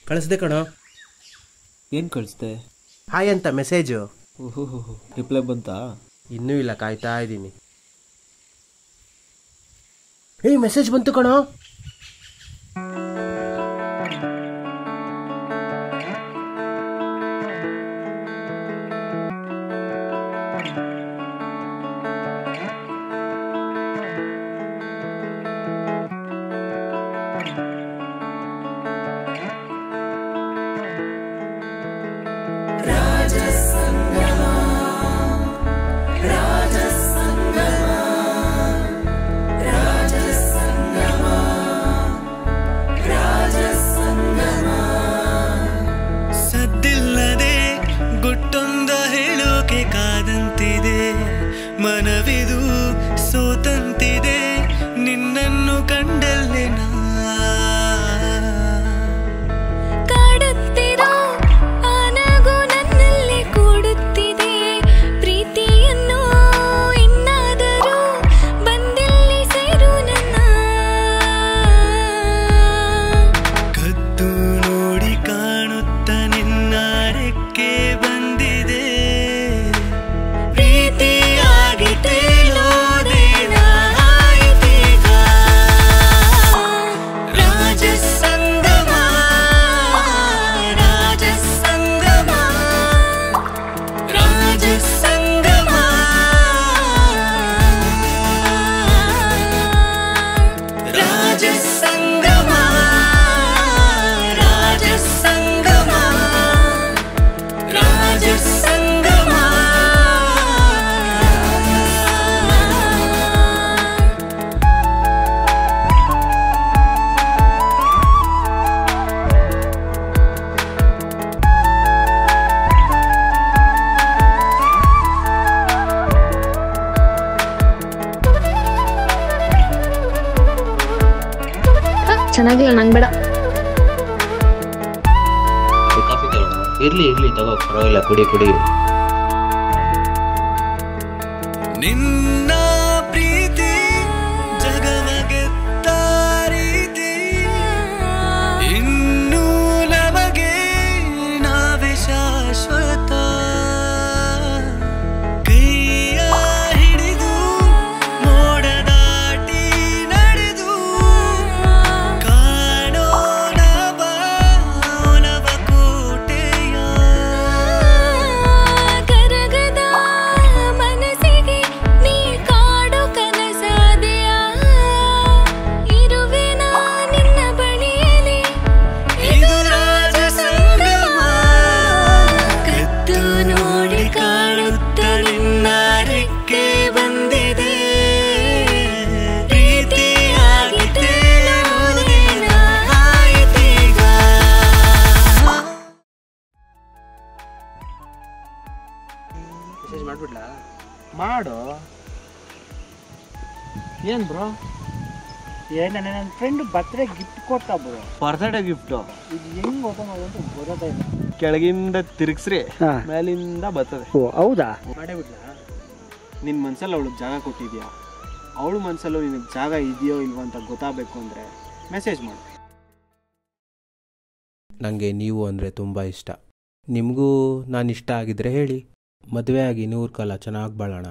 ಕಳಿಸ್ದೆ ಕಣೋ. ಏನು ಕಳಿಸ್ದೆ? ಹಾಯ್ ಅಂತ ಮೆಸೇಜು. ಓಹೋ, ರಿಪ್ಲೈ ಬಂತಾ? ಇನ್ನೂ ಇಲ್ಲ, ಕಾಯ್ತಾ ಇದ್ದೀನಿ. ಮೆಸೇಜ್ ಬಂತು ಕಣೋ. ಸದ್ದಿಲ್ಲದೆ ಗುಟ್ಟೊಂದ ಹೇಳೋಕೆ ಕಾದಂತಿದೆ, ಮನವಿದು ಸೋತಂತಿದೆ ನಿನ್ನನ್ನು ಕಂಡಲ್ಲೇ ನಾ. ಕಾಡುತ್ತಿರೋ ಆನಗು ನನ್ನಲ್ಲಿ ಕೂಡುತ್ತಿದೆ, ಪ್ರೀತಿಯನ್ನು ಇನ್ನಾದರೂ ಬಂದಿಲ್ಲಿ ಸೇರು ನನ್ನ. ಕದ್ದು ನೋಡಿ ಕಾಣುತ್ತ ನಿನ್ನ ರೆಕ್ಕೆ ಬಂದಿದೆ, ಪ್ರೀತಿಯಾಗಿ ತೇಲೋದೇನ ಆಯ್ತೀಗ. ರಾಜಸಂಗಮ ರಾಜಸಂಗಮ ರಾಜಸಂಗಮ ರಾಜಸಂಗಮ ರಾಜಸಂಗಮ ರಾಜಸಂಗಮ. ಚೆನ್ನಾಗಿಲ್ಲ, ನಂಗೆ ಬೇಡ. ಕಾಫಿ ತಗೋಣ. ಇರ್ಲಿ ತಗೋ, ಪರವಾಗಿಲ್ಲ, ಕುಡಿ. ನಿನ್ನ ಪ್ರೀತಿ ಜಗವಗೆತ್ತ ರೀತಿ, ಇನ್ನು ನಮಗೆ ನಾವೇ ಶಾಶ್ವತ. ಕೈಯ ಹಿಡಿದು ಮೋಡ ದಾಟಿ ನಡೆದು ಕಾಣೋಣ ನವ ಕೋಟೆಯ. ಕರಗದ ಮನಸ್ಸಿಗೆ ನೀ ಕಾಡು ಕನಸಾದೆಯ, ಇರುವೆನ ನಿನ್ನ ಬಳಿಯಲ್ಲಿ ಇದು ರಾಜಸಂಗಮ. ಕದ್ದು ನೋಡಿ ಕಾಣುತ್ತ ನಿನ್ನ ರೆಕ್ಕೆ ಬಂದಿದೆ, ಪ್ರೀತಿಯಾಗಿ ತೇಲೋದೇನ ಆಯ್ತೀಗ. ಮೆಸೇಜ್ ಮಾಡ್ಬಿಡ್ಲಾ? ಮಾಡು. ಏನು ಬ್ರೋ? ನನ್ನ ಫ್ರೆಂಡ್ ಬರ್ತ್ಡೇ ಗಿಫ್ಟ್ ಕೊಟ್ಟ ಬ್ರೋ. ಬರ್ತ್ಡೇ ಗಿಫ್ಟು ಇದು ಹೆಂಗ್ ಓಪನ್ ಮಾಡೋದು ಗೊತ್ತಾಗ್ತಾ ಇಲ್ಲ. ಕೆಳಗಿಂದ ತಿರುಗಿಸ್ರಿ, ಮೇಲಿಂದ ಬರ್ತದೆ. ಓ ಹೌದಾ? ಮಾಡೇ ಬಿಡ್ಲಾ? ನಿನ್ನ ಮನಸ್ಸಲ್ಲಿ ಅವಳಿಗೆ ಜಾಗ ಕೊಟ್ಟಿದ್ಯಾ, ಅವಳು ಮನಸ್ಸಲ್ಲೂ ನಿನಗೆ ಜಾಗ ಇದೆಯೋ ಇಲ್ವೋ ಅಂತ ಗೊತ್ತಾಗಬೇಕು ಅಂದರೆ ಮೆಸೇಜ್ ಮಾಡು. ನನಗೆ ನೀವು ಅಂದರೆ ತುಂಬ ಇಷ್ಟ. ನಿಮಗೂ ನಾನು ಇಷ್ಟ ಆಗಿದ್ರೆ ಹೇಳಿ. ಮದುವೆ ಆಗಿ 100 ಕಾಲ ಚೆನ್ನಾಗಿ ಬಾಳೋಣ.